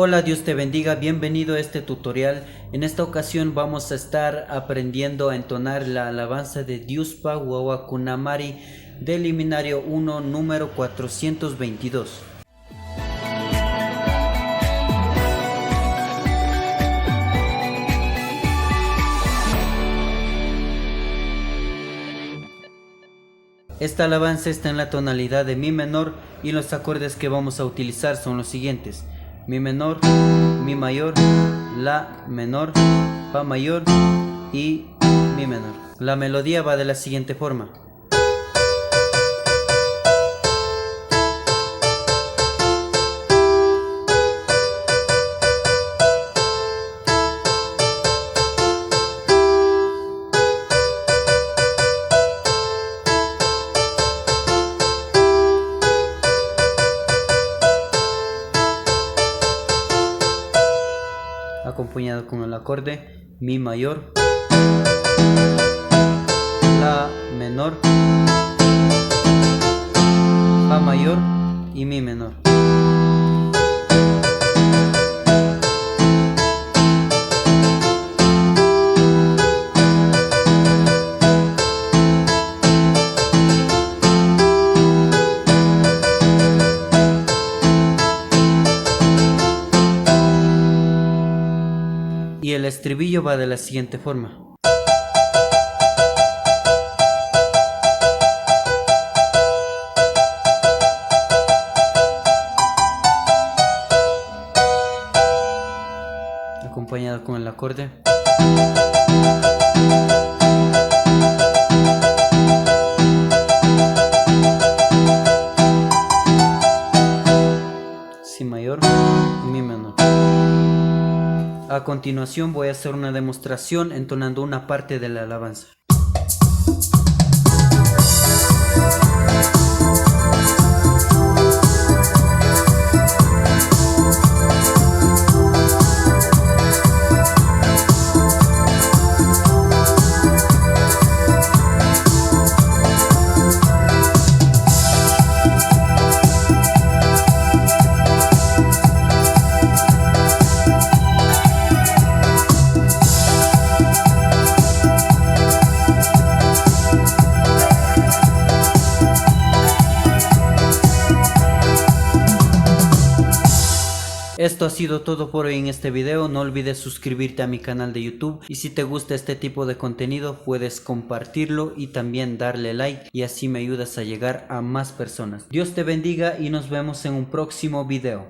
Hola, Dios te bendiga, bienvenido a este tutorial. En esta ocasión vamos a estar aprendiendo a entonar la alabanza de Diospa Wawa Kunamari del Himnario 1 número 422. Esta alabanza está en la tonalidad de mi menor y los acordes que vamos a utilizar son los siguientes: mi menor, mi mayor, la menor, fa mayor y mi menor. La melodía va de la siguiente forma. Acompañado con el acorde mi mayor, la menor, fa mayor y mi menor. Y el estribillo va de la siguiente forma. Acompañado con el acorde. Si mayor y mi menor. A continuación voy a hacer una demostración entonando una parte de la alabanza. Esto ha sido todo por hoy en este video. No olvides suscribirte a mi canal de YouTube y si te gusta este tipo de contenido puedes compartirlo y también darle like y así me ayudas a llegar a más personas. Dios te bendiga y nos vemos en un próximo video.